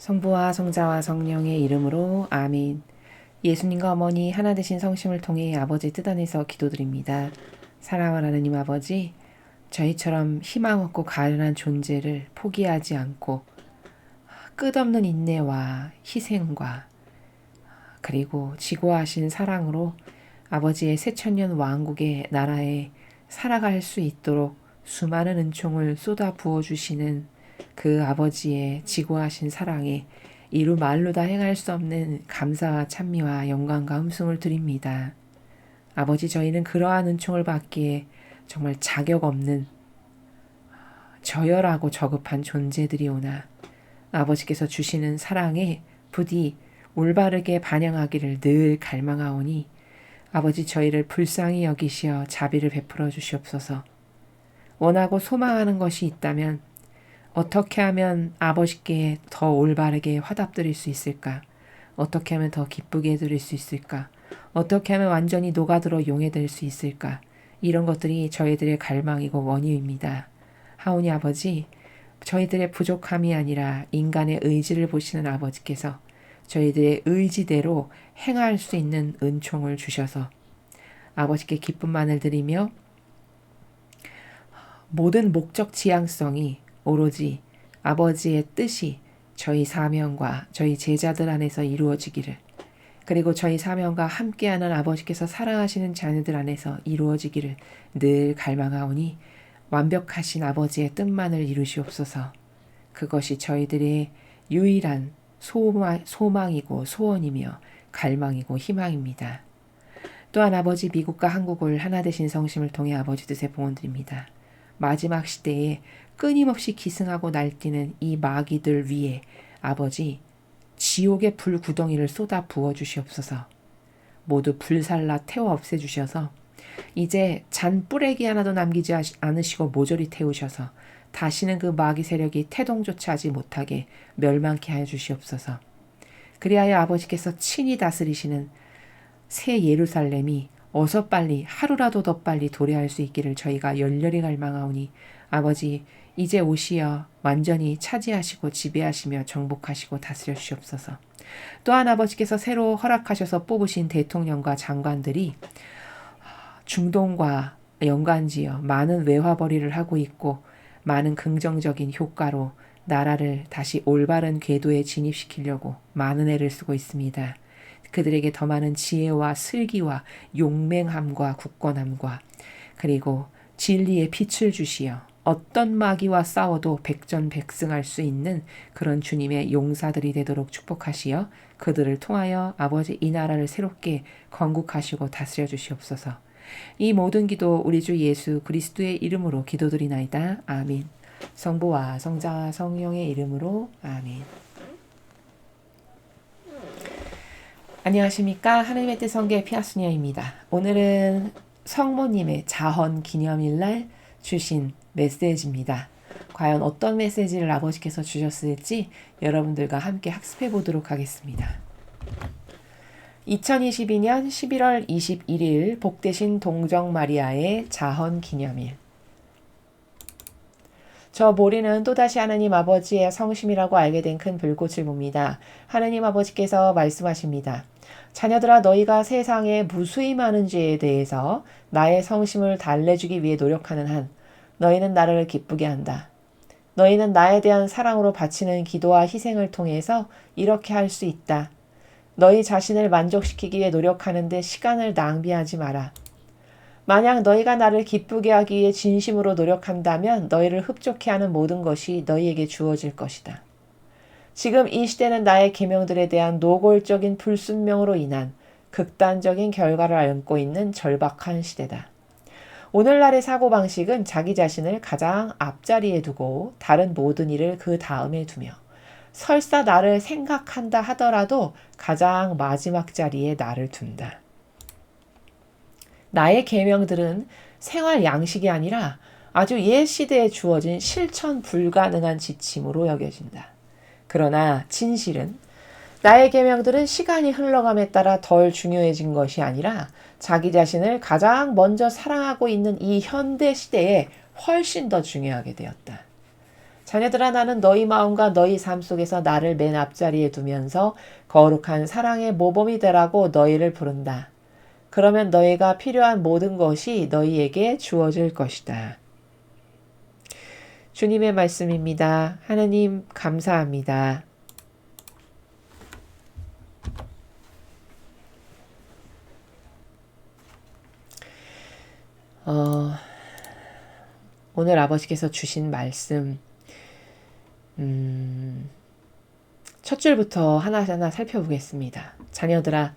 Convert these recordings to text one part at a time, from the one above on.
성부와 성자와 성령의 이름으로 아멘. 예수님과 어머니 하나 되신 성심을 통해 아버지 뜻 안에서 기도드립니다. 사랑하는 하나님 아버지, 저희처럼 희망 없고 가련한 존재를 포기하지 않고 끝없는 인내와 희생과 그리고 지고하신 사랑으로 아버지의 새천년 왕국의 나라에 살아갈 수 있도록 수많은 은총을 쏟아 부어주시는 그 아버지의 지고하신 사랑에 이루 말로 다 행할 수 없는 감사와 찬미와 영광과 흠숭을 드립니다. 아버지, 저희는 그러한 은총을 받기에 정말 자격 없는 저열하고 저급한 존재들이오나 아버지께서 주시는 사랑에 부디 올바르게 반영하기를 늘 갈망하오니 아버지, 저희를 불쌍히 여기시어 자비를 베풀어 주시옵소서. 원하고 소망하는 것이 있다면 어떻게 하면 아버지께 더 올바르게 화답드릴 수 있을까? 어떻게 하면 더 기쁘게 해드릴 수 있을까? 어떻게 하면 완전히 녹아들어 용해될 수 있을까? 이런 것들이 저희들의 갈망이고 원유입니다. 하오니 아버지, 저희들의 부족함이 아니라 인간의 의지를 보시는 아버지께서 저희들의 의지대로 행할 수 있는 은총을 주셔서 아버지께 기쁨만을 드리며 모든 목적 지향성이 오로지 아버지의 뜻이 저희 사명과 저희 제자들 안에서 이루어지기를, 그리고 저희 사명과 함께하는 아버지께서 사랑하시는 자녀들 안에서 이루어지기를 늘 갈망하오니 완벽하신 아버지의 뜻만을 이루시옵소서. 그것이 저희들의 유일한 소망이고 소원이며 갈망이고 희망입니다. 또한 아버지, 미국과 한국을 하나 되신 성심을 통해 아버지 뜻에 봉헌드립니다. 마지막 시대에 끊임없이 기승하고 날뛰는 이 마귀들 위에 아버지, 지옥의 불구덩이를 쏟아 부어 주시옵소서. 모두 불살라 태워 없애주셔서 이제 잔뿌레기 하나도 남기지 않으시고 모조리 태우셔서 다시는 그 마귀 세력이 태동조차 하지 못하게 멸망케 하여 주시옵소서. 그리하여 아버지께서 친히 다스리시는 새 예루살렘이 어서 빨리, 하루라도 더 빨리 도래할 수 있기를 저희가 열렬히 갈망하오니 아버지, 이제 오시어 완전히 차지하시고 지배하시며 정복하시고 다스려 주시옵소서. 또한 아버지께서 새로 허락하셔서 뽑으신 대통령과 장관들이 중동과 연관지어 많은 외화벌이를 하고 있고 많은 긍정적인 효과로 나라를 다시 올바른 궤도에 진입시키려고 많은 애를 쓰고 있습니다. 그들에게 더 많은 지혜와 슬기와 용맹함과 굳건함과 그리고 진리의 빛을 주시어 어떤 마귀와 싸워도 백전백승할 수 있는 그런 주님의 용사들이 되도록 축복하시어 그들을 통하여 아버지 이 나라를 새롭게 건국하시고 다스려 주시옵소서. 이 모든 기도 우리 주 예수 그리스도의 이름으로 기도드리나이다. 아멘. 성부와 성자와 성령의 이름으로 아멘. 안녕하십니까. 하느님의 뜻 성교의 피아수녀입니다. 오늘은 성모님의 자헌 기념일날 주신 메시지입니다. 과연 어떤 메시지를 아버지께서 주셨을지 여러분들과 함께 학습해 보도록 하겠습니다. 2022년 11월 21일 복되신 동정 마리아의 자헌 기념일. 저 모리는 또다시 하나님 아버지의 성심이라고 알게 된 큰 불꽃을 봅니다. 하나님 아버지께서 말씀하십니다. 자녀들아, 너희가 세상에 무수히 많은 죄에 대해서 나의 성심을 달래주기 위해 노력하는 한 너희는 나를 기쁘게 한다. 너희는 나에 대한 사랑으로 바치는 기도와 희생을 통해서 이렇게 할 수 있다. 너희 자신을 만족시키기 위해 노력하는데 시간을 낭비하지 마라. 만약 너희가 나를 기쁘게 하기 위해 진심으로 노력한다면 너희를 흡족해 하는 모든 것이 너희에게 주어질 것이다. 지금 이 시대는 나의 계명들에 대한 노골적인 불순명으로 인한 극단적인 결과를 안고 있는 절박한 시대다. 오늘날의 사고방식은 자기 자신을 가장 앞자리에 두고 다른 모든 일을 그 다음에 두며 설사 나를 생각한다 하더라도 가장 마지막 자리에 나를 둔다. 나의 계명들은 생활 양식이 아니라 아주 옛 시대에 주어진 실천 불가능한 지침으로 여겨진다. 그러나 진실은 나의 계명들은 시간이 흘러감에 따라 덜 중요해진 것이 아니라 자기 자신을 가장 먼저 사랑하고 있는 이 현대 시대에 훨씬 더 중요하게 되었다. 자녀들아 나는 너희 마음과 너희 삶 속에서 나를 맨 앞자리에 두면서 거룩한 사랑의 모범이 되라고 너희를 부른다. 그러면 너희가 필요한 모든 것이 너희에게 주어질 것이다. 주님의 말씀입니다. 하느님 감사합니다. 오늘 아버지께서 주신 말씀 첫 줄부터 하나하나 살펴보겠습니다. 자녀들아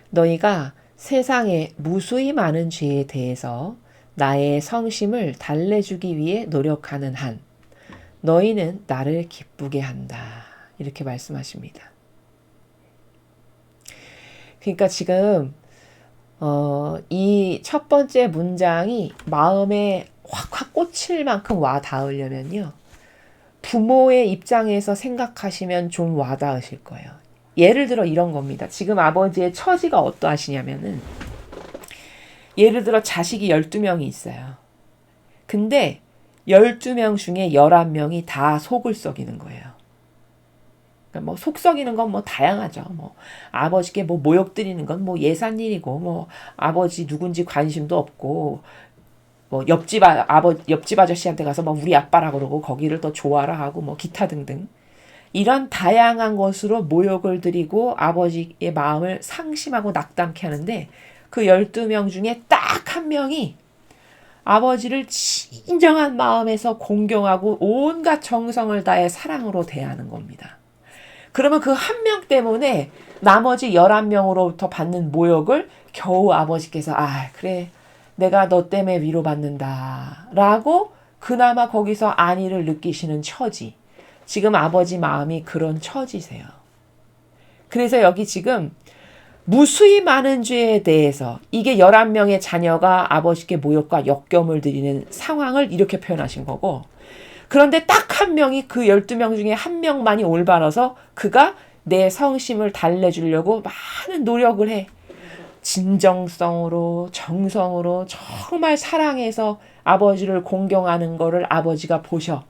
너희가 세상에 무수히 많은 죄에 대해서 나의 성심을 달래주기 위해 노력하는 한 너희는 나를 기쁘게 한다. 이렇게 말씀하십니다. 그러니까 지금 이 첫 번째 문장이 마음에 확 꽂힐 만큼 와 닿으려면요. 부모의 입장에서 생각하시면 좀 와 닿으실 거예요. 예를 들어 이런 겁니다. 지금 아버지의 처지가 어떠하시냐면은 예를 들어 자식이 12명이 있어요. 근데 12명 중에 11명이 다 속을 썩이는 거예요. 그러니까 뭐 속 썩이는 건 뭐 다양하죠. 뭐 아버지께 뭐 모욕 드리는 건 뭐 예산일이고 뭐 아버지 누군지 관심도 없고 뭐 옆집 아저씨한테 가서 뭐 우리 아빠라 그러고 거기를 더 좋아라 하고 뭐 기타 등등 이런 다양한 것으로 모욕을 드리고 아버지의 마음을 상심하고 낙담케 하는데 그 12명 중에 딱 한 명이 아버지를 진정한 마음에서 공경하고 온갖 정성을 다해 사랑으로 대하는 겁니다. 그러면 그 한 명 때문에 나머지 11명으로부터 받는 모욕을 겨우 아버지께서 그래 내가 너 때문에 위로받는다 라고 그나마 거기서 안위를 느끼시는 처지. 지금 아버지 마음이 그런 처지세요. 그래서 여기 지금 무수히 많은 죄에 대해서 이게 11명의 자녀가 아버지께 모욕과 역경을 드리는 상황을 이렇게 표현하신 거고 그런데 딱 한 명이 그 12명 중에 한 명만이 올바라서 그가 내 성심을 달래주려고 많은 노력을 해. 진정성으로 정성으로 정말 사랑해서 아버지를 공경하는 거를 아버지가 보셔.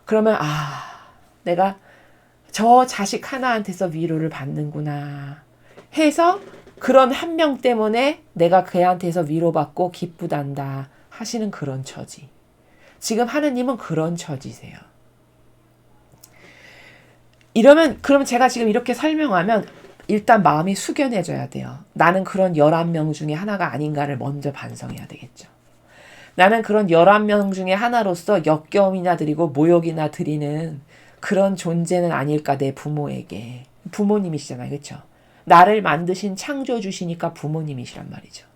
그러면 내가 저 자식 하나한테서 위로를 받는구나 해서 그런 한 명 때문에 내가 걔한테서 위로받고 기쁘단다 하시는 그런 처지. 지금 하느님은 그런 처지세요. 그러면 제가 지금 이렇게 설명하면 일단 마음이 숙연해져야 돼요. 나는 그런 11명 중에 하나가 아닌가를 먼저 반성해야 되겠죠. 나는 그런 11명 중에 하나로서 역겨움이나 드리고 모욕이나 드리는 그런 존재는 아닐까 내 부모에게. 부모님이시잖아요. 그렇죠? 나를 만드신 창조주시니까 부모님이시란 말이죠.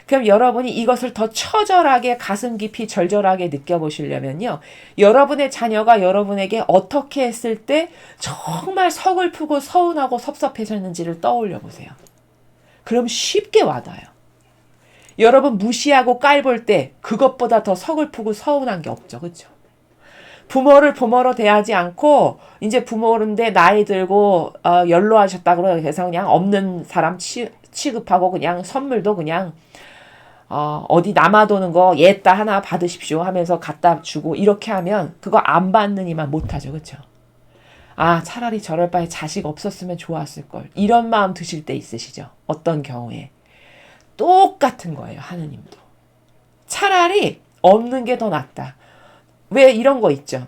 그럼 여러분이 이것을 더 처절하게 가슴 깊이 절절하게 느껴보시려면요. 여러분의 자녀가 여러분에게 어떻게 했을 때 정말 서글프고 서운하고 섭섭해졌는지를 떠올려 보세요. 그럼 쉽게 와닿아요. 여러분 무시하고 깔볼 때 그것보다 더 서글프고 서운한 게 없죠. 그렇죠? 부모를 부모로 대하지 않고 이제 부모인데 나이 들고 연로하셨다고 해서 그냥 없는 사람 취급하고 그냥 선물도 그냥 어디 남아도는 거 옛다 하나 받으십시오 하면서 갖다 주고 이렇게 하면 그거 안 받는 이만 못하죠. 그렇죠? 차라리 저럴 바에 자식 없었으면 좋았을 걸. 이런 마음 드실 때 있으시죠? 어떤 경우에. 똑같은 거예요. 하느님도. 차라리 없는 게 더 낫다. 왜 이런 거 있죠?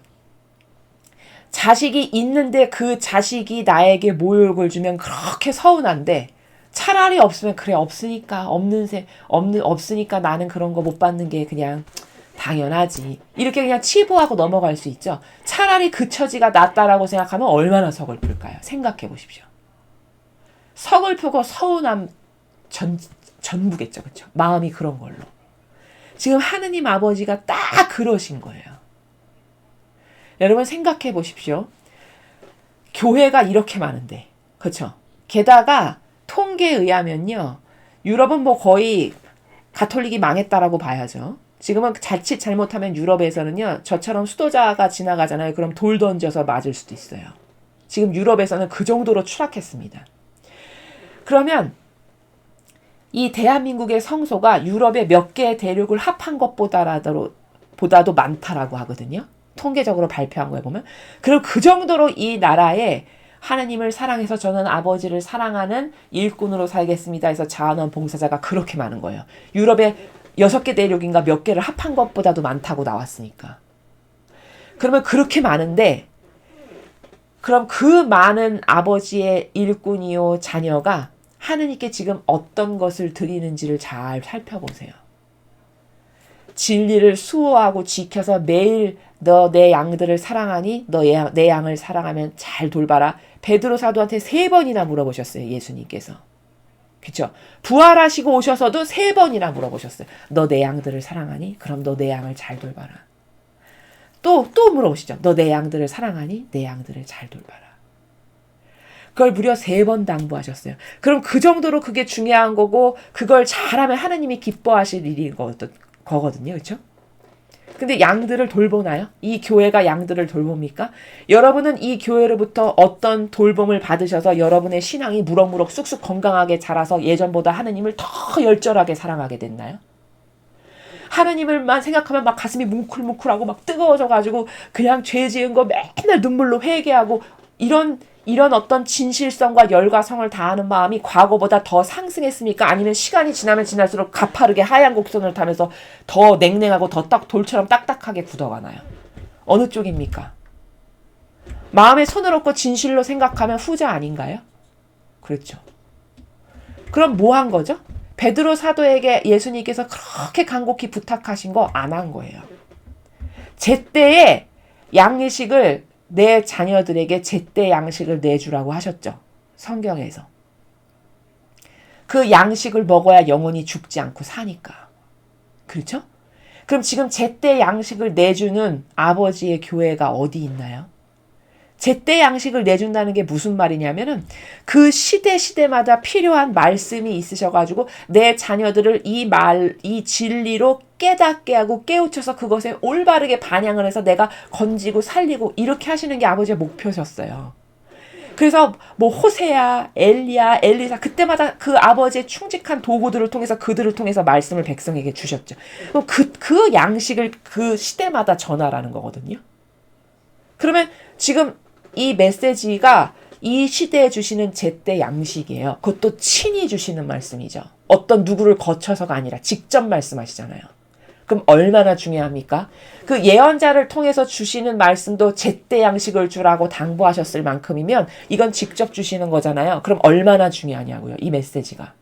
자식이 있는데 그 자식이 나에게 모욕을 주면 그렇게 서운한데 차라리 없으면 그래 없으니까 없으니까 나는 그런 거 못 받는 게 그냥 당연하지. 이렇게 그냥 치부하고 넘어갈 수 있죠. 차라리 그 처지가 낫다라고 생각하면 얼마나 서글플까요? 생각해 보십시오. 서글프고 서운함 전부겠죠. 그렇죠? 마음이 그런 걸로. 지금 하느님 아버지가 딱 그러신 거예요. 여러분 생각해 보십시오. 교회가 이렇게 많은데. 그렇죠? 게다가 통계에 의하면요. 유럽은 뭐 거의 가톨릭이 망했다라고 봐야죠. 지금은 자칫 잘못하면 유럽에서는요. 저처럼 수도자가 지나가잖아요. 그럼 돌 던져서 맞을 수도 있어요. 지금 유럽에서는 그 정도로 추락했습니다. 그러면 이 대한민국의 성소가 유럽의 몇 개의 대륙을 합한 것보다도 많다라고 하거든요. 통계적으로 발표한 거에 보면. 그리고 그 정도로 이 나라에 하나님을 사랑해서 저는 아버지를 사랑하는 일꾼으로 살겠습니다 해서 자원원 봉사자가 그렇게 많은 거예요. 유럽에 6개 대륙인가 몇 개를 합한 것보다도 많다고 나왔으니까. 그러면 그렇게 많은데 그럼 그 많은 아버지의 일꾼이요 자녀가 하느님께 지금 어떤 것을 드리는지를 잘 살펴보세요. 진리를 수호하고 지켜서 매일 너 내 양들을 사랑하니 너 내 양을 사랑하면 잘 돌봐라. 베드로 사도한테 3번이나 물어보셨어요. 예수님께서. 그렇죠? 부활하시고 오셔서도 3번이나 물어보셨어요. 너 내 양들을 사랑하니? 그럼 너 내 양을 잘 돌봐라. 또 물어보시죠. 너 내 양들을 사랑하니? 내 양들을 잘 돌봐라. 그걸 무려 3번 당부하셨어요. 그럼 그 정도로 그게 중요한 거고 그걸 잘하면 하나님이 기뻐하실 일인 거거든요. 그렇죠? 근데 양들을 돌보나요? 이 교회가 양들을 돌봅니까? 여러분은 이 교회로부터 어떤 돌봄을 받으셔서 여러분의 신앙이 무럭무럭 쑥쑥 건강하게 자라서 예전보다 하나님을 더 열절하게 사랑하게 됐나요? 하나님을만 생각하면 막 가슴이 뭉클뭉클하고 막 뜨거워져가지고 그냥 죄 지은 거 맨날 눈물로 회개하고 이런 어떤 진실성과 열과성을 다하는 마음이 과거보다 더 상승했습니까? 아니면 시간이 지나면 지날수록 가파르게 하얀 곡선을 타면서 더 냉랭하고 더 돌처럼 딱딱하게 굳어가나요? 어느 쪽입니까? 마음에 손을 얹고 진실로 생각하면 후자 아닌가요? 그렇죠. 그럼 뭐 한 거죠? 베드로 사도에게 예수님께서 그렇게 간곡히 부탁하신 거 안 한 거예요. 제때에 양식을 내 자녀들에게 제때 양식을 내주라고 하셨죠. 성경에서. 그 양식을 먹어야 영혼이 죽지 않고 사니까. 그렇죠? 그럼 지금 제때 양식을 내주는 아버지의 교회가 어디 있나요? 제때 양식을 내준다는 게 무슨 말이냐면은 그 시대마다 필요한 말씀이 있으셔가지고 내 자녀들을 이 진리로 깨닫게 하고 깨우쳐서 그것에 올바르게 반영을 해서 내가 건지고 살리고 이렇게 하시는 게 아버지의 목표셨어요. 그래서 뭐 호세야, 엘리야, 엘리사 그때마다 그 아버지의 충직한 도구들을 통해서 그들을 통해서 말씀을 백성에게 주셨죠. 그 양식을 그 시대마다 전하라는 거거든요. 그러면 지금 이 메시지가 이 시대에 주시는 제때 양식이에요. 그것도 친히 주시는 말씀이죠. 어떤 누구를 거쳐서가 아니라 직접 말씀하시잖아요. 그럼 얼마나 중요합니까? 그 예언자를 통해서 주시는 말씀도 제때 양식을 주라고 당부하셨을 만큼이면 이건 직접 주시는 거잖아요. 그럼 얼마나 중요하냐고요. 이 메시지가.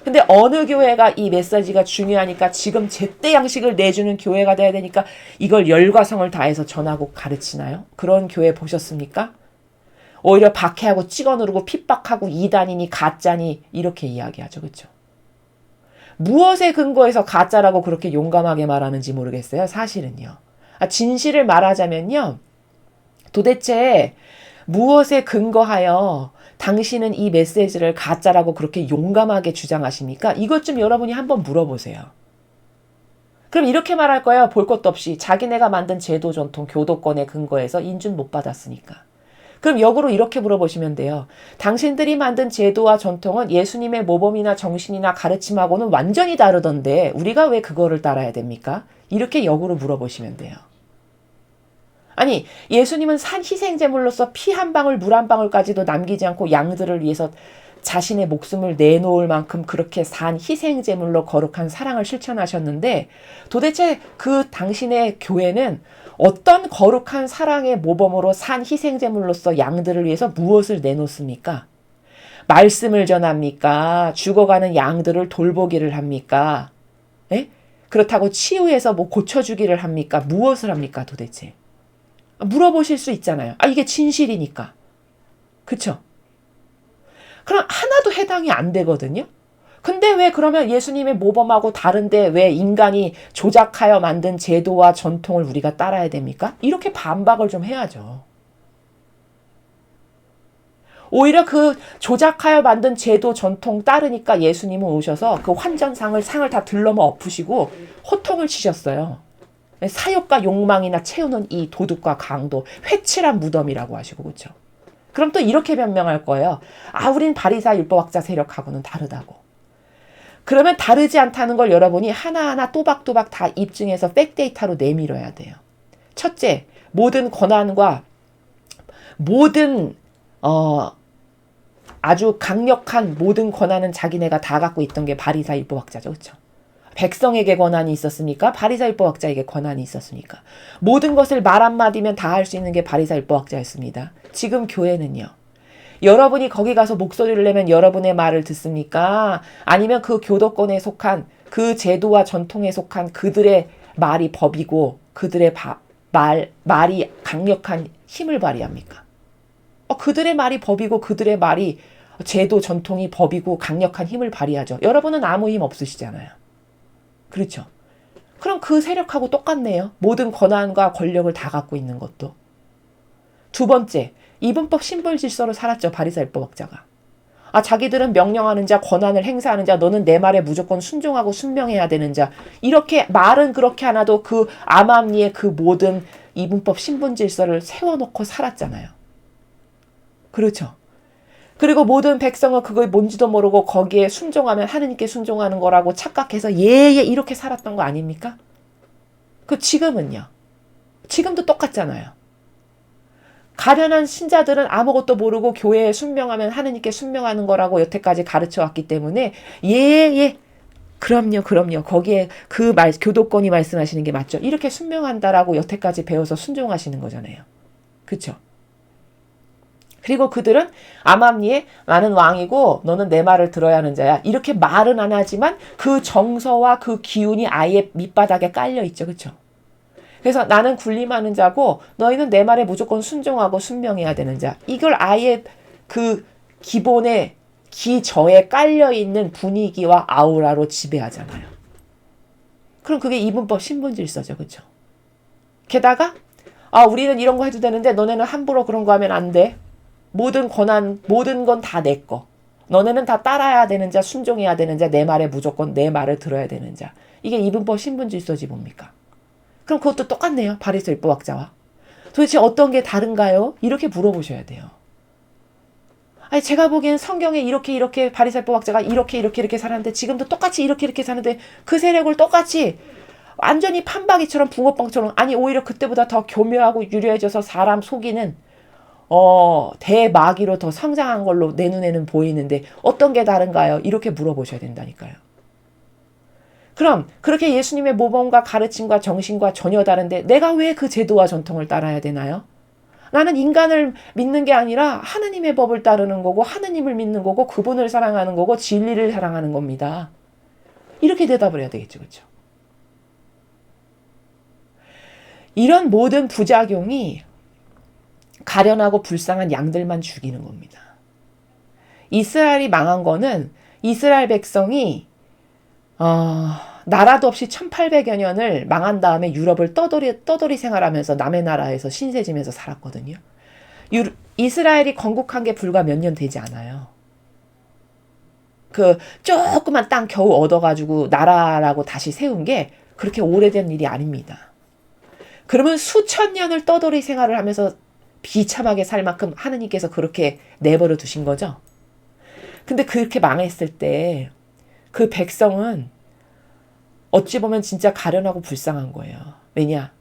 근데 어느 교회가 이 메시지가 중요하니까 지금 제때 양식을 내주는 교회가 돼야 되니까 이걸 열과 성을 다해서 전하고 가르치나요? 그런 교회 보셨습니까? 오히려 박해하고 찍어 누르고 핍박하고 이단이니 가짜니 이렇게 이야기하죠. 그렇죠? 무엇에 근거해서 가짜라고 그렇게 용감하게 말하는지 모르겠어요. 사실은요. 진실을 말하자면요. 도대체 무엇에 근거하여 당신은 이 메시지를 가짜라고 그렇게 용감하게 주장하십니까? 이것 좀 여러분이 한번 물어보세요. 그럼 이렇게 말할 거예요. 볼 것도 없이 자기네가 만든 제도 전통 교도권에 근거해서 인준 못 받았으니까. 그럼 역으로 이렇게 물어보시면 돼요. 당신들이 만든 제도와 전통은 예수님의 모범이나 정신이나 가르침하고는 완전히 다르던데 우리가 왜 그거를 따라야 됩니까? 이렇게 역으로 물어보시면 돼요. 아니 예수님은 산 희생제물로서 피 한 방울 물 한 방울까지도 남기지 않고 양들을 위해서 자신의 목숨을 내놓을 만큼 그렇게 산 희생제물로 거룩한 사랑을 실천하셨는데 도대체 그 당신의 교회는 어떤 거룩한 사랑의 모범으로 산 희생제물로서 양들을 위해서 무엇을 내놓습니까? 말씀을 전합니까? 죽어가는 양들을 돌보기를 합니까? 네? 그렇다고 치유해서 뭐 고쳐주기를 합니까? 무엇을 합니까 도대체? 물어보실 수 있잖아요. 이게 진실이니까. 그쵸? 그럼 하나도 해당이 안 되거든요. 근데 왜 그러면 예수님의 모범하고 다른데 왜 인간이 조작하여 만든 제도와 전통을 우리가 따라야 됩니까? 이렇게 반박을 좀 해야죠. 오히려 그 조작하여 만든 제도 전통 따르니까 예수님은 오셔서 그 상을 다 들러머 엎으시고 호통을 치셨어요. 사욕과 욕망이나 채우는 이 도둑과 강도, 회칠한 무덤이라고 하시고 그렇죠. 그럼 또 이렇게 변명할 거예요. 우린 바리사 율법학자 세력하고는 다르다고. 그러면 다르지 않다는 걸 여러분이 하나하나 또박또박 다 입증해서 백데이터로 내밀어야 돼요. 첫째, 모든 권한과 모든 아주 강력한 모든 권한은 자기네가 다 갖고 있던 게 바리사 율법학자죠. 그렇죠? 백성에게 권한이 있었습니까? 바리사 율법학자에게 권한이 있었습니까? 모든 것을 말 한마디면 다 할 수 있는 게 바리사 율법학자였습니다. 지금 교회는요. 여러분이 거기 가서 목소리를 내면 여러분의 말을 듣습니까? 아니면 그 교도권에 속한 그 제도와 전통에 속한 그들의 말이 법이고 그들의 말이 강력한 힘을 발휘합니까? 그들의 말이 법이고 그들의 말이 제도, 전통이 법이고 강력한 힘을 발휘하죠. 여러분은 아무 힘 없으시잖아요. 그렇죠? 그럼 그 세력하고 똑같네요. 모든 권한과 권력을 다 갖고 있는 것도. 두 번째, 이분법 신불질서로 살았죠. 바리사율법학자가. 자기들은 명령하는 자, 권한을 행사하는 자, 너는 내 말에 무조건 순종하고 순명해야 되는 자. 이렇게 말은 그렇게 하나도 그 암암리의 그 모든 이분법 신분질서를 세워놓고 살았잖아요. 그렇죠. 그리고 모든 백성은 그걸 뭔지도 모르고 거기에 순종하면 하느님께 순종하는 거라고 착각해서 예예 이렇게 살았던 거 아닙니까? 지금은요. 지금도 똑같잖아요. 가련한 신자들은 아무것도 모르고 교회에 순명하면 하느님께 순명하는 거라고 여태까지 가르쳐 왔기 때문에 예예 그럼요. 거기에 교도권이 말씀하시는 게 맞죠. 이렇게 순명한다라고 여태까지 배워서 순종하시는 거잖아요. 그렇죠? 그리고 그들은 암암리에 나는 왕이고 너는 내 말을 들어야 하는 자야. 이렇게 말은 안 하지만 그 정서와 그 기운이 아예 밑바닥에 깔려 있죠. 그렇죠? 그래서 나는 군림하는 자고 너희는 내 말에 무조건 순종하고 순명해야 되는 자. 이걸 아예 그 기본의 기저에 깔려있는 분위기와 아우라로 지배하잖아요. 그럼 그게 이분법 신분질서죠. 그렇죠? 게다가 우리는 이런 거 해도 되는데 너네는 함부로 그런 거 하면 안 돼. 모든 권한, 모든 건 다 내 거. 너네는 다 따라야 되는 자, 순종해야 되는 자, 내 말에 무조건 내 말을 들어야 되는 자. 이게 이분법 신분질서지 뭡니까? 그럼 그것도 똑같네요. 바리새 율법학자와. 도대체 어떤 게 다른가요? 이렇게 물어보셔야 돼요. 제가 보기엔 성경에 이렇게 바리새 율법학자가 이렇게 살았는데 지금도 똑같이 이렇게 사는데 그 세력을 똑같이 완전히 판박이처럼 붕어빵처럼 오히려 그때보다 더 교묘하고 유려해져서 사람 속이는 대마귀로 더 성장한 걸로 내 눈에는 보이는데 어떤 게 다른가요? 이렇게 물어보셔야 된다니까요. 그럼 그렇게 예수님의 모범과 가르침과 정신과 전혀 다른데 내가 왜 그 제도와 전통을 따라야 되나요? 나는 인간을 믿는 게 아니라 하느님의 법을 따르는 거고 하느님을 믿는 거고 그분을 사랑하는 거고 진리를 사랑하는 겁니다. 이렇게 대답을 해야 되겠죠. 그렇죠? 이런 모든 부작용이 가련하고 불쌍한 양들만 죽이는 겁니다. 이스라엘이 망한 거는 이스라엘 백성이 나라도 없이 1800여 년을 망한 다음에 유럽을 떠돌이 생활하면서 남의 나라에서 신세지면서 살았거든요. 이스라엘이 건국한 게 불과 몇 년 되지 않아요. 조그만 땅 겨우 얻어가지고 나라라고 다시 세운 게 그렇게 오래된 일이 아닙니다. 그러면 수천 년을 떠돌이 생활을 하면서 비참하게 살 만큼 하느님께서 그렇게 내버려 두신 거죠. 근데 그렇게 망했을 때 그 백성은 어찌 보면 진짜 가련하고 불쌍한 거예요. 왜냐?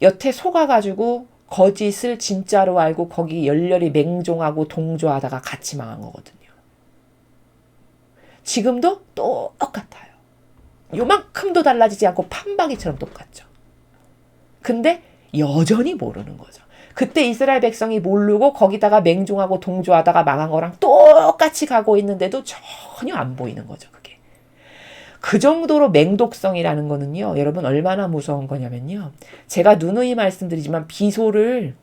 여태 속아가지고 거짓을 진짜로 알고 거기 열렬히 맹종하고 동조하다가 같이 망한 거거든요. 지금도 똑같아요. 요만큼도 달라지지 않고 판박이처럼 똑같죠. 근데 여전히 모르는 거죠. 그때 이스라엘 백성이 모르고 거기다가 맹종하고 동조하다가 망한 거랑 똑같이 가고 있는데도 전혀 안 보이는 거죠. 그게. 그 정도로 맹독성이라는 거는요. 여러분 얼마나 무서운 거냐면요. 제가 누누이 말씀드리지만 비소를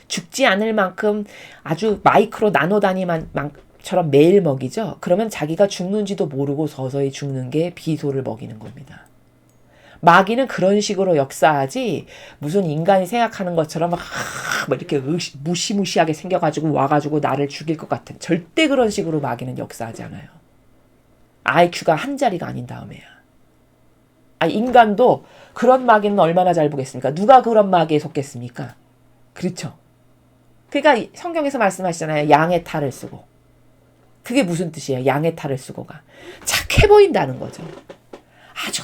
죽지 않을 만큼 아주 마이크로 나노 단위만처럼 매일 먹이죠. 그러면 자기가 죽는지도 모르고 서서히 죽는 게 비소를 먹이는 겁니다. 마귀는 그런 식으로 역사하지 무슨 인간이 생각하는 것처럼 막 이렇게 무시무시하게 생겨가지고 와가지고 나를 죽일 것 같은 절대 그런 식으로 마귀는 역사하지 않아요. IQ가 한 자리가 아닌 다음에야. 인간도 그런 마귀는 얼마나 잘 보겠습니까? 누가 그런 마귀에 속겠습니까? 그렇죠. 그러니까 성경에서 말씀하시잖아요. 양의 탈을 쓰고. 그게 무슨 뜻이에요? 양의 탈을 쓰고가. 착해 보인다는 거죠. 아주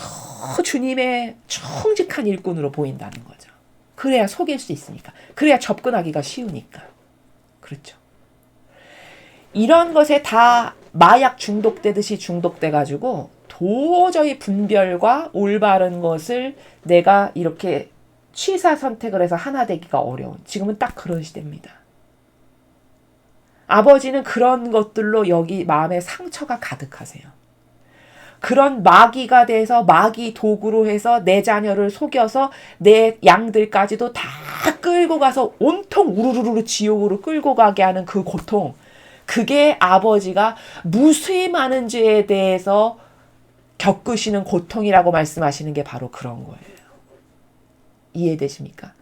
주님의 청직한 일꾼으로 보인다는 거죠. 그래야 속일 수 있으니까. 그래야 접근하기가 쉬우니까. 그렇죠. 이런 것에 다 마약 중독되듯이 중독돼가지고 도저히 분별과 올바른 것을 내가 이렇게 취사 선택을 해서 하나 되기가 어려운, 지금은 딱 그런 시대입니다. 아버지는 그런 것들로 여기 마음에 상처가 가득하세요. 그런 마귀가 돼서 마귀 도구로 해서 내 자녀를 속여서 내 양들까지도 다 끌고 가서 온통 우르르르 지옥으로 끌고 가게 하는 그 고통, 그게 아버지가 무수히 많은 죄에 대해서 겪으시는 고통이라고 말씀하시는 게 바로 그런 거예요. 이해되십니까?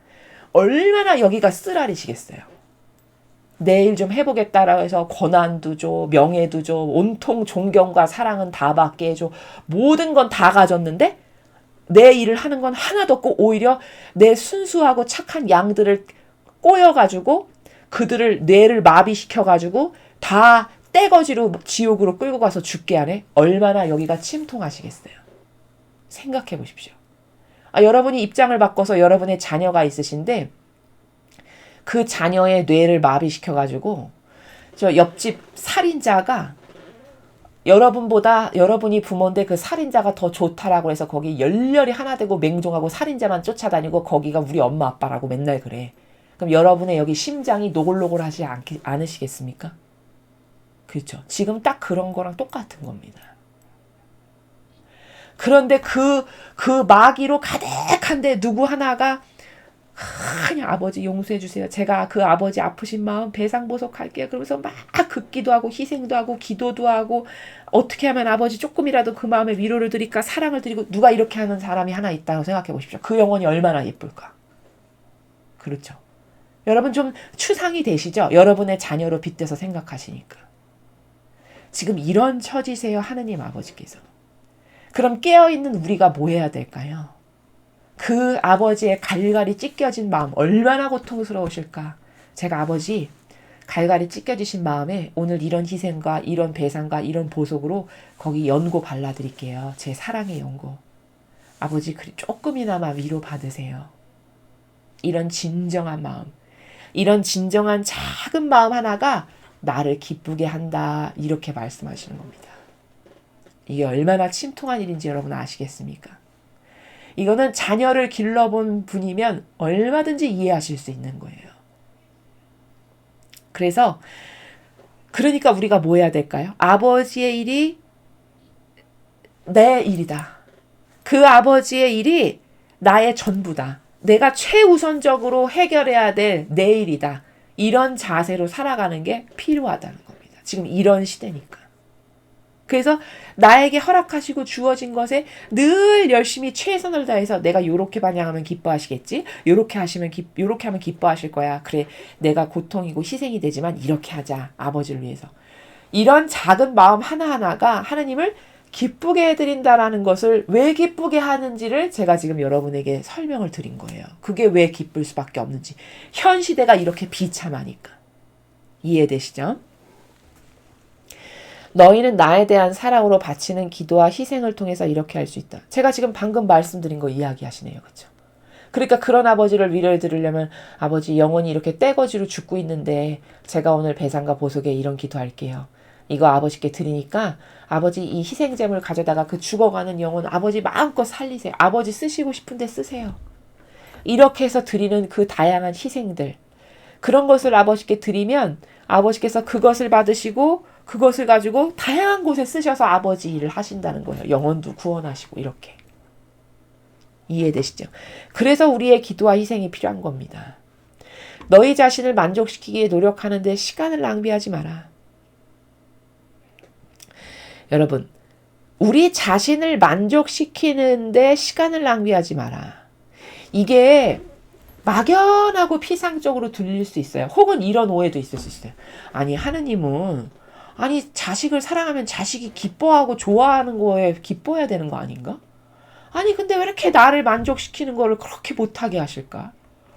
얼마나 여기가 쓰라리시겠어요. 내일 좀 해보겠다라고 해서 권한도 줘, 명예도 줘, 온통 존경과 사랑은 다 받게 해줘, 모든 건 다 가졌는데 내 일을 하는 건 하나도 없고 오히려 내 순수하고 착한 양들을 꼬여가지고 그들을 뇌를 마비시켜가지고 다 떼거지로 지옥으로 끌고 가서 죽게 하네. 얼마나 여기가 침통하시겠어요. 생각해 보십시오. 여러분이 입장을 바꿔서 여러분의 자녀가 있으신데 그 자녀의 뇌를 마비시켜가지고 저 옆집 살인자가 여러분보다, 여러분이 부모인데 그 살인자가 더 좋다라고 해서 거기 열렬히 하나 되고 맹종하고 살인자만 쫓아다니고 거기가 우리 엄마 아빠라고 맨날 그래. 그럼 여러분의 여기 심장이 노골노골 하지 않으시겠습니까? 그렇죠. 지금 딱 그런 거랑 똑같은 겁니다. 그런데 그 마귀로 가득한데 누구 하나가 그냥 아버지 용서해 주세요. 제가 그 아버지 아프신 마음 배상보석할게요. 그러면서 막 긋기도 하고 희생도 하고 기도도 하고 어떻게 하면 아버지 조금이라도 그 마음에 위로를 드릴까, 사랑을 드리고, 누가 이렇게 하는 사람이 하나 있다고 생각해 보십시오. 그 영혼이 얼마나 예쁠까. 그렇죠. 여러분 좀 추상이 되시죠? 여러분의 자녀로 빗대서 생각하시니까. 지금 이런 처지세요, 하느님 아버지께서. 그럼 깨어있는 우리가 뭐 해야 될까요? 그 아버지의 갈갈이 찢겨진 마음 얼마나 고통스러우실까. 제가 아버지 갈갈이 찢겨지신 마음에 오늘 이런 희생과 이런 배상과 이런 보석으로 거기 연고 발라드릴게요. 제 사랑의 연고. 아버지 조금이나마 위로 받으세요. 이런 진정한 마음, 이런 진정한 작은 마음 하나가 나를 기쁘게 한다, 이렇게 말씀하시는 겁니다. 이게 얼마나 침통한 일인지 여러분 아시겠습니까? 이거는 자녀를 길러본 분이면 얼마든지 이해하실 수 있는 거예요. 그러니까 우리가 뭐 해야 될까요? 아버지의 일이 내 일이다. 그 아버지의 일이 나의 전부다. 내가 최우선적으로 해결해야 될 내 일이다. 이런 자세로 살아가는 게 필요하다는 겁니다. 지금 이런 시대니까. 그래서 나에게 허락하시고 주어진 것에 늘 열심히 최선을 다해서 내가 요렇게 반영하면 기뻐하시겠지? 요렇게 하면 기뻐하실 거야. 그래, 내가 고통이고 희생이 되지만 이렇게 하자. 아버지를 위해서. 이런 작은 마음 하나하나가 하나님을 기쁘게 해드린다라는 것을, 왜 기쁘게 하는지를 제가 지금 여러분에게 설명을 드린 거예요. 그게 왜 기쁠 수밖에 없는지. 현 시대가 이렇게 비참하니까. 이해되시죠? 너희는 나에 대한 사랑으로 바치는 기도와 희생을 통해서 이렇게 할 수 있다. 제가 지금 방금 말씀드린 거 이야기하시네요. 그렇죠? 그러니까 그런 아버지를 위로해 드리려면, 아버지 영혼이 이렇게 떼거지로 죽고 있는데 제가 오늘 배상과 보석에 이런 기도할게요. 이거 아버지께 드리니까 아버지 이 희생제물 가져다가 그 죽어가는 영혼 아버지 마음껏 살리세요. 아버지 쓰시고 싶은데 쓰세요. 이렇게 해서 드리는 그 다양한 희생들, 그런 것을 아버지께 드리면 아버지께서 그것을 받으시고 그것을 가지고 다양한 곳에 쓰셔서 아버지 일을 하신다는 거예요. 영혼도 구원하시고. 이렇게. 이해되시죠? 그래서 우리의 기도와 희생이 필요한 겁니다. 너희 자신을 만족시키기에 노력하는데 시간을 낭비하지 마라. 여러분, 우리 자신을 만족시키는데 시간을 낭비하지 마라. 이게 막연하고 피상적으로 들릴 수 있어요. 혹은 이런 오해도 있을 수 있어요. 아니, 하느님은 자식을 사랑하면 자식이 기뻐하고 좋아하는 거에 기뻐해야 되는 거 아닌가? 아니, 근데 왜 이렇게 나를 만족시키는 거를 그렇게 못하게 하실까?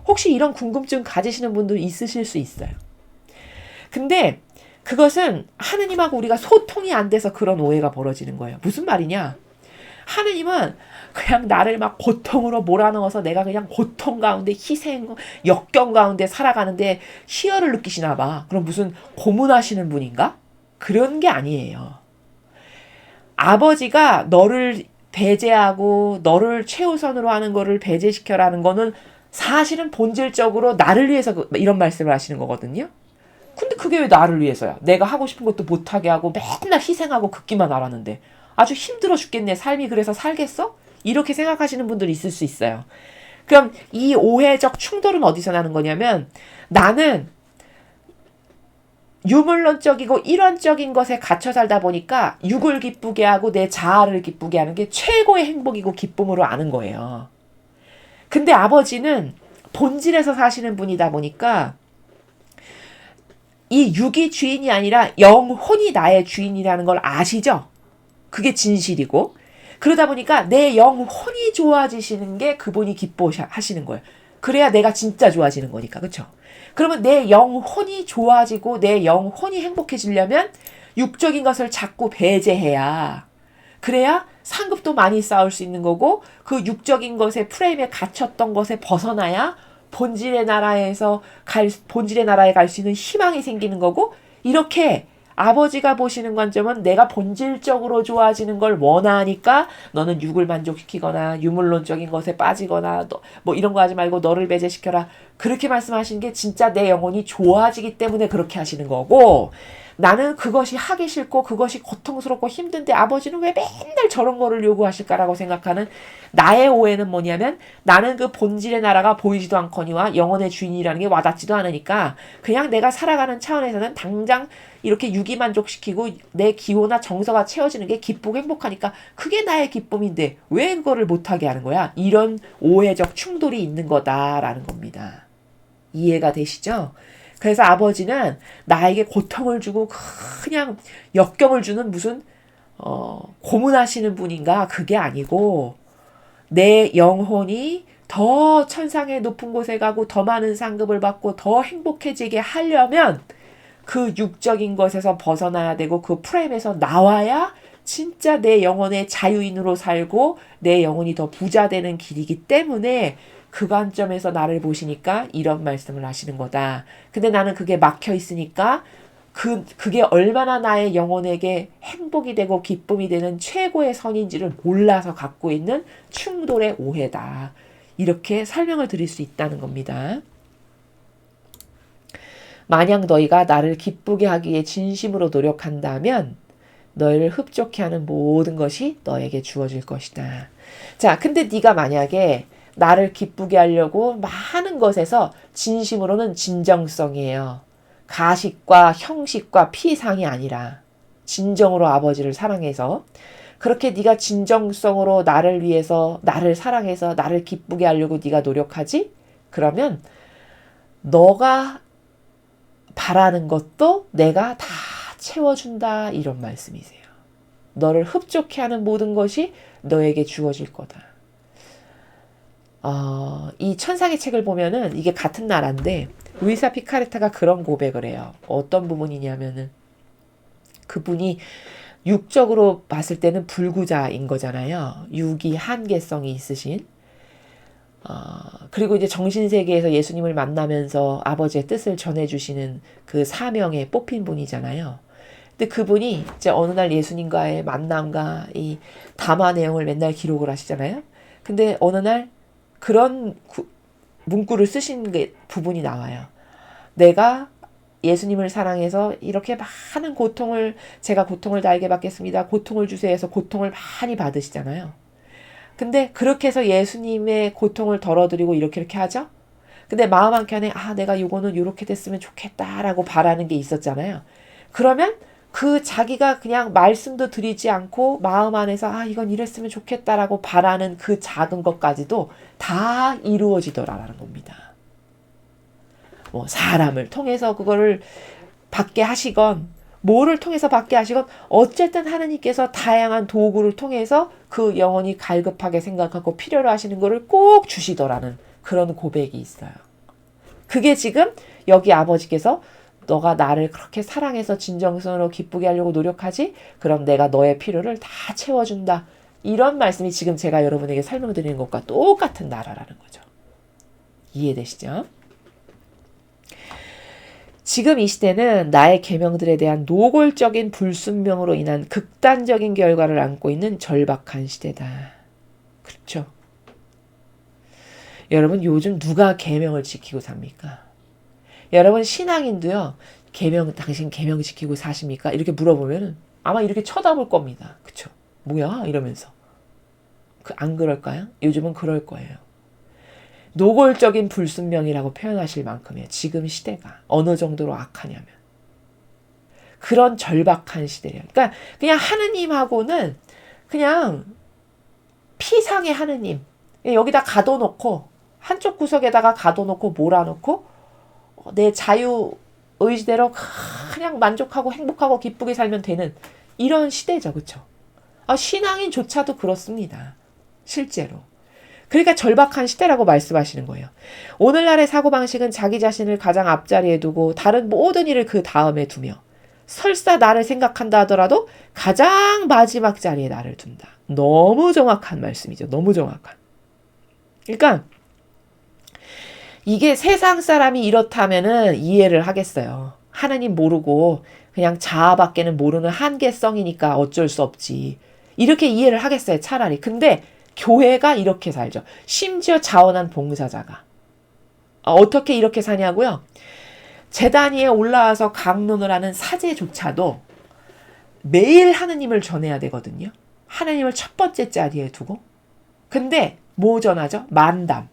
혹시 이런 궁금증 가지시는 분들 있으실 수 있어요. 근데 그것은 하느님하고 우리가 소통이 안 돼서 그런 오해가 벌어지는 거예요. 무슨 말이냐? 하느님은 그냥 나를 막 고통으로 몰아넣어서 내가 그냥 고통 가운데 희생, 역경 가운데 살아가는데 희열을 느끼시나 봐. 그럼 무슨 고문하시는 분인가? 그런 게 아니에요. 아버지가 너를 배제하고 너를 최우선으로 하는 거를 배제시켜라는 거는 사실은 본질적으로 나를 위해서 이런 말씀을 하시는 거거든요. 근데 그게 왜 나를 위해서야? 내가 하고 싶은 것도 못하게 하고 맨날 희생하고 긋기만 하라는데 아주 힘들어 죽겠네. 삶이 그래서 살겠어? 이렇게 생각하시는 분들이 있을 수 있어요. 그럼 이 오해적 충돌은 어디서 나는 거냐면 나는 유물론적이고 일원적인 것에 갇혀 살다 보니까 육을 기쁘게 하고 내 자아를 기쁘게 하는 게 최고의 행복이고 기쁨으로 아는 거예요. 근데 아버지는 본질에서 사시는 분이다 보니까 이 육이 주인이 아니라 영혼이 나의 주인이라는 걸 아시죠? 그게 진실이고 그러다 보니까 내 영혼이 좋아지시는 게 그분이 기뻐하시는 거예요. 그래야 내가 진짜 좋아지는 거니까. 그렇죠? 그러면 내 영혼이 좋아지고 내 영혼이 행복해지려면 육적인 것을 자꾸 배제해야 그래야 상급도 많이 쌓을 수 있는 거고 그 육적인 것의 프레임에 갇혔던 것에 벗어나야 본질의 나라에 갈 수 있는 희망이 생기는 거고 이렇게 아버지가 보시는 관점은 내가 본질적으로 좋아지는 걸 원하니까 너는 육을 만족시키거나 유물론적인 것에 빠지거나 뭐 이런 거 하지 말고 너를 배제시켜라. 그렇게 말씀하시는 게 진짜 내 영혼이 좋아지기 때문에 그렇게 하시는 거고 나는 그것이 하기 싫고 그것이 고통스럽고 힘든데 아버지는 왜 맨날 저런 거를 요구하실까라고 생각하는 나의 오해는 뭐냐면 나는 그 본질의 나라가 보이지도 않거니와 영혼의 주인이라는 게 와닿지도 않으니까 그냥 내가 살아가는 차원에서는 당장 이렇게 육이 만족시키고 내 기호나 정서가 채워지는 게 기쁘고 행복하니까 그게 나의 기쁨인데 왜 그거를 못하게 하는 거야? 이런 오해적 충돌이 있는 거다라는 겁니다. 이해가 되시죠? 그래서 아버지는 나에게 고통을 주고 그냥 역경을 주는 무슨 고문하시는 분인가? 그게 아니고 내 영혼이 더 천상의 높은 곳에 가고 더 많은 상급을 받고 더 행복해지게 하려면 그 육적인 것에서 벗어나야 되고 그 프레임에서 나와야 진짜 내 영혼의 자유인으로 살고 내 영혼이 더 부자 되는 길이기 때문에 그 관점에서 나를 보시니까 이런 말씀을 하시는 거다. 근데 나는 그게 막혀 있으니까 그게 얼마나 나의 영혼에게 행복이 되고 기쁨이 되는 최고의 선인지를 몰라서 갖고 있는 충돌의 오해다. 이렇게 설명을 드릴 수 있다는 겁니다. 만약 너희가 나를 기쁘게 하기 위해 진심으로 노력한다면 너희를 흡족해 하는 모든 것이 너에게 주어질 것이다. 자, 근데 네가 만약에 나를 기쁘게 하려고 많은 것에서 진심으로는 진정성이에요. 가식과 형식과 피상이 아니라 진정으로 아버지를 사랑해서 그렇게 네가 진정성으로 나를 위해서 나를 사랑해서 나를 기쁘게 하려고 네가 노력하지? 그러면 너가 바라는 것도 내가 다 채워준다 이런 말씀이세요. 너를 흡족해 하는 모든 것이 너에게 주어질 거다. 이 천상의 책을 보면은 이게 같은 나라인데 루이사 피카레타가 그런 고백을 해요. 어떤 부분이냐면은 그분이 육적으로 봤을 때는 불구자인 거잖아요. 육이 한계성이 있으신. 그리고 이제 정신세계에서 예수님을 만나면서 아버지의 뜻을 전해주시는 그 사명에 뽑힌 분이잖아요. 근데 그분이 이제 어느 날 예수님과의 만남과 이 담화 내용을 맨날 기록을 하시잖아요. 근데 어느 날 그런 문구를 쓰신 게 부분이 나와요. 내가 예수님을 사랑해서 이렇게 많은 제가 고통을 달게 받겠습니다. 고통을 주세요 해서 고통을 많이 받으시잖아요. 근데 그렇게 해서 예수님의 고통을 덜어드리고 이렇게 하죠? 근데 마음 한켠에 내가 요거는 요렇게 됐으면 좋겠다라고 바라는 게 있었잖아요. 그러면 그 자기가 그냥 말씀도 드리지 않고 마음 안에서 이건 이랬으면 좋겠다라고 바라는 그 작은 것까지도 다 이루어지더라라는 겁니다. 뭐 사람을 통해서 그거를 받게 하시건 뭐를 통해서 받게 하시건 어쨌든 하느님께서 다양한 도구를 통해서 그 영혼이 갈급하게 생각하고 필요로 하시는 거를 꼭 주시더라는 그런 고백이 있어요. 그게 지금 여기 아버지께서 너가 나를 그렇게 사랑해서 진정성으로 기쁘게 하려고 노력하지? 그럼 내가 너의 필요를 다 채워준다. 이런 말씀이 지금 제가 여러분에게 설명드리는 것과 똑같은 나라라는 거죠. 이해되시죠? 지금 이 시대는 나의 계명들에 대한 노골적인 불순명으로 인한 극단적인 결과를 안고 있는 절박한 시대다. 그렇죠? 여러분 요즘 누가 계명을 지키고 삽니까? 여러분 신앙인도요. 당신 계명 지키고 사십니까? 이렇게 물어보면 아마 이렇게 쳐다볼 겁니다. 그쵸? 뭐야? 이러면서. 안 그럴까요? 요즘은 그럴 거예요. 노골적인 불순명이라고 표현하실 만큼이에요. 지금 시대가 어느 정도로 악하냐면. 그런 절박한 시대예요. 그러니까 그냥 하느님하고는 그냥 피상의 하느님. 여기다 가둬놓고 한쪽 구석에다가 가둬놓고 몰아놓고 내 자유 의지대로 그냥 만족하고 행복하고 기쁘게 살면 되는 이런 시대죠. 그렇죠? 신앙인조차도 그렇습니다. 실제로. 그러니까 절박한 시대라고 말씀하시는 거예요. 오늘날의 사고방식은 자기 자신을 가장 앞자리에 두고 다른 모든 일을 그 다음에 두며 설사 나를 생각한다 하더라도 가장 마지막 자리에 나를 둔다. 너무 정확한 말씀이죠. 너무 정확한. 그러니까 이게 세상 사람이 이렇다면은 이해를 하겠어요. 하나님 모르고 그냥 자아밖에는 모르는 한계성이니까 어쩔 수 없지. 이렇게 이해를 하겠어요. 차라리. 근데 교회가 이렇게 살죠. 심지어 자원한 봉사자가. 어떻게 이렇게 사냐고요? 제단 위에 올라와서 강론을 하는 사제조차도 매일 하느님을 전해야 되거든요. 하느님을 첫 번째 자리에 두고. 근데 뭐 전하죠? 만담.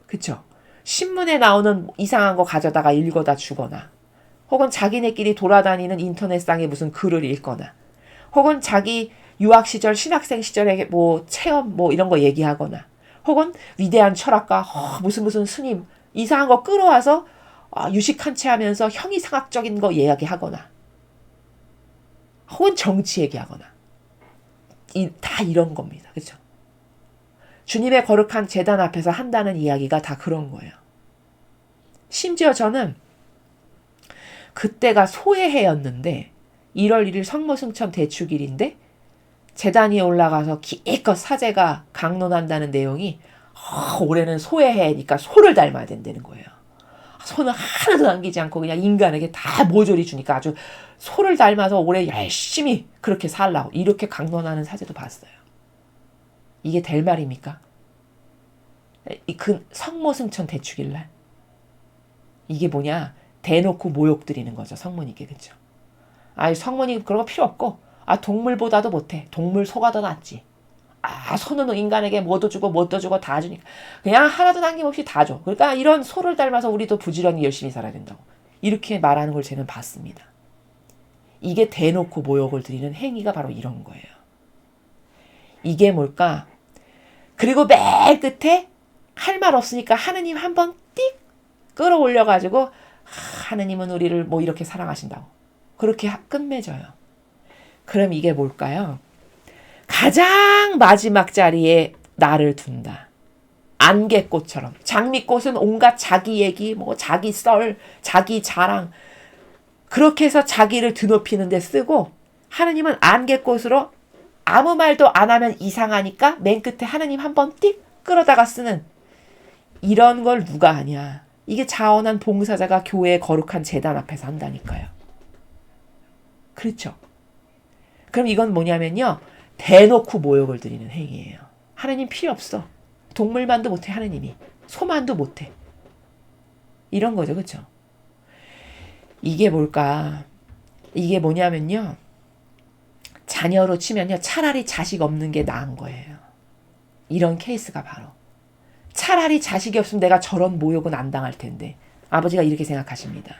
그쵸? 신문에 나오는 이상한 거 가져다가 읽어다 주거나 혹은 자기네끼리 돌아다니는 인터넷상에 무슨 글을 읽거나 혹은 자기 유학 시절, 신학생 시절에 뭐 체험 뭐 이런 거 얘기하거나 혹은 위대한 철학가, 무슨 스님 이상한 거 끌어와서 유식한 채 하면서 형이상학적인 거 이야기하거나 혹은 정치 얘기하거나 다 이런 겁니다. 그렇죠? 주님의 거룩한 제단 앞에서 한다는 이야기가 다 그런 거예요. 심지어 저는 그때가 소해해였는데 1월 1일 성모승천 대축일인데 제단 위에 올라가서 기껏 사제가 강론한다는 내용이 올해는 소해해니까 소를 닮아야 된다는 거예요. 소는 하나도 남기지 않고 그냥 인간에게 다 모조리 주니까 아주 소를 닮아서 올해 열심히 그렇게 살라고 이렇게 강론하는 사제도 봤어요. 이게 될 말입니까? 그 성모승천 대축일날 이게 뭐냐? 대놓고 모욕 드리는 거죠. 성모님께. 그렇죠? 성모님 그런 거 필요 없고 동물보다도 못해. 동물 소가 더 낫지. 소는 인간에게 뭐도 주고 뭣도 주고 다 주니까 그냥 하나도 남김없이 다 줘. 그러니까 이런 소를 닮아서 우리도 부지런히 열심히 살아야 된다고. 이렇게 말하는 걸 저는 봤습니다. 이게 대놓고 모욕을 드리는 행위가 바로 이런 거예요. 이게 뭘까? 그리고 맨 끝에 할 말 없으니까 하느님 한번 띡 끌어올려가지고 하느님은 우리를 뭐 이렇게 사랑하신다고. 그렇게 끝맺어요. 그럼 이게 뭘까요? 가장 마지막 자리에 나를 둔다. 안개꽃처럼. 장미꽃은 온갖 자기 얘기, 뭐 자기 썰, 자기 자랑. 그렇게 해서 자기를 드높이는 데 쓰고 하느님은 안개꽃으로 아무 말도 안 하면 이상하니까 맨 끝에 하느님 한번 띡 끌어다가 쓰는 이런 걸 누가 하냐. 이게 자원한 봉사자가 교회의 거룩한 제단 앞에서 한다니까요. 그렇죠? 그럼 이건 뭐냐면요. 대놓고 모욕을 드리는 행위예요. 하느님 필요 없어. 동물만도 못해 하느님이. 소만도 못해. 이런 거죠. 그렇죠? 이게 뭘까? 이게 뭐냐면요. 자녀로 치면요. 차라리 자식 없는 게 나은 거예요. 이런 케이스가 바로. 차라리 자식이 없으면 내가 저런 모욕은 안 당할 텐데. 아버지가 이렇게 생각하십니다.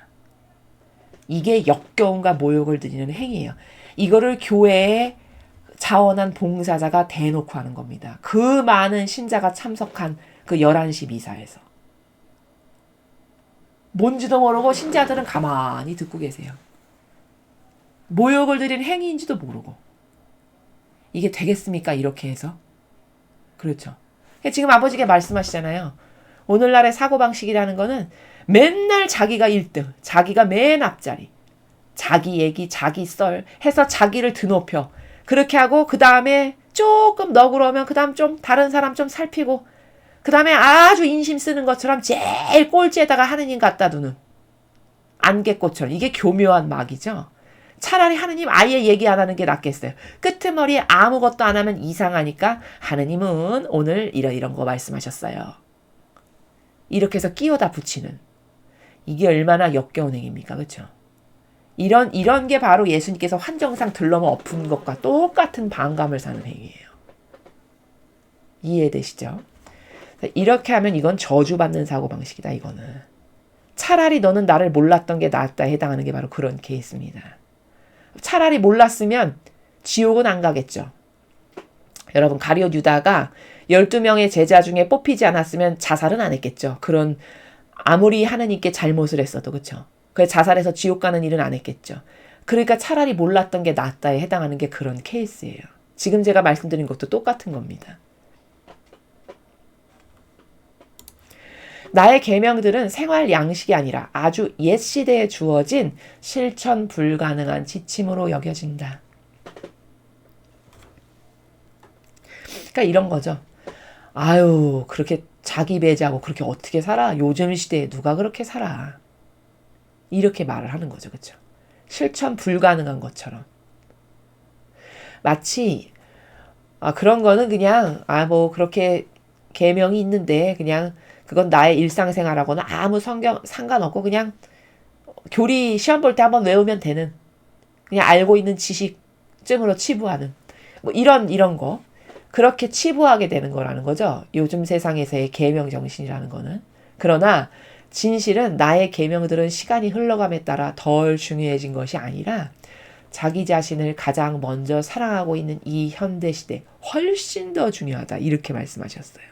이게 역겨움과 모욕을 드리는 행위예요. 이거를 교회에 자원한 봉사자가 대놓고 하는 겁니다. 그 많은 신자가 참석한 그 11시 미사에서. 뭔지도 모르고 신자들은 가만히 듣고 계세요. 모욕을 드리는 행위인지도 모르고. 이게 되겠습니까? 이렇게 해서. 그렇죠. 지금 아버지가 말씀하시잖아요. 오늘날의 사고방식이라는 거는 맨날 자기가 1등, 자기가 맨 앞자리, 자기 얘기, 자기 썰 해서 자기를 드높여. 그렇게 하고 그 다음에 조금 너그러우면 그 다음 좀 다른 사람 좀 살피고 그 다음에 아주 인심 쓰는 것처럼 제일 꼴찌에다가 하느님 갖다 두는 안개꽃처럼. 이게 교묘한 막이죠. 차라리 하느님 아예 얘기 안 하는 게 낫겠어요. 끄트머리에 아무것도 안 하면 이상하니까 하느님은 오늘 이런 거 말씀하셨어요. 이렇게 해서 끼워다 붙이는. 이게 얼마나 역겨운 행위입니까? 그렇죠? 이런 게 바로 예수님께서 환정상 들러머 엎은 것과 똑같은 반감을 사는 행위예요. 이해되시죠? 이렇게 하면 이건 저주받는 사고방식이다. 이거는. 차라리 너는 나를 몰랐던 게 낫다 해당하는 게 바로 그런 케이스입니다. 차라리 몰랐으면 지옥은 안 가겠죠. 여러분 가룟 유다가 12명의 제자 중에 뽑히지 않았으면 자살은 안 했겠죠. 그런 아무리 하느님께 잘못을 했어도 그렇죠. 그래서 자살해서 지옥 가는 일은 안 했겠죠. 그러니까 차라리 몰랐던 게 낫다에 해당하는 게 그런 케이스예요. 지금 제가 말씀드린 것도 똑같은 겁니다. 나의 계명들은 생활 양식이 아니라 아주 옛 시대에 주어진 실천 불가능한 지침으로 여겨진다. 그러니까 이런 거죠. 아유, 그렇게 자기 배제하고 그렇게 어떻게 살아? 요즘 시대에 누가 그렇게 살아? 이렇게 말을 하는 거죠. 그렇죠? 실천 불가능한 것처럼. 마치 그런 거는 그냥 뭐 그렇게 계명이 있는데 그냥 그건 나의 일상생활하고는 아무 상관없고 그냥 교리 시험 볼 때 한번 외우면 되는 그냥 알고 있는 지식쯤으로 치부하는 뭐 이런 거 그렇게 치부하게 되는 거라는 거죠. 요즘 세상에서의 계명 정신이라는 거는. 그러나 진실은 나의 계명들은 시간이 흘러감에 따라 덜 중요해진 것이 아니라 자기 자신을 가장 먼저 사랑하고 있는 이 현대시대 훨씬 더 중요하다. 이렇게 말씀하셨어요.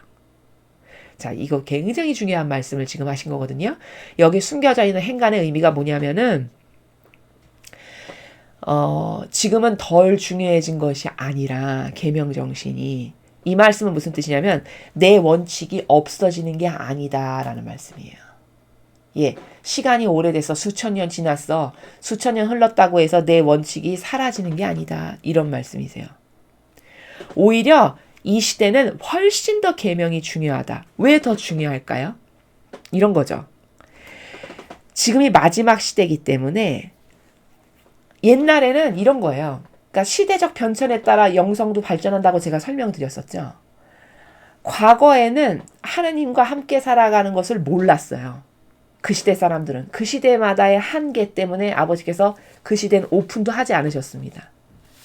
자, 이거 굉장히 중요한 말씀을 지금 하신 거거든요. 여기 숨겨져 있는 행간의 의미가 뭐냐면은 지금은 덜 중요해진 것이 아니라 계명 정신이 이 말씀은 무슨 뜻이냐면 내 원칙이 없어지는 게 아니다라는 말씀이에요. 예, 시간이 오래돼서 수천 년 지났어. 수천 년 흘렀다고 해서 내 원칙이 사라지는 게 아니다. 이런 말씀이세요. 오히려 이 시대는 훨씬 더 계명이 중요하다. 왜 더 중요할까요? 이런 거죠. 지금이 마지막 시대이기 때문에 옛날에는 이런 거예요. 그러니까 시대적 변천에 따라 영성도 발전한다고 제가 설명드렸었죠. 과거에는 하느님과 함께 살아가는 것을 몰랐어요. 그 시대 사람들은. 그 시대마다의 한계 때문에 아버지께서 그 시대는 오픈도 하지 않으셨습니다.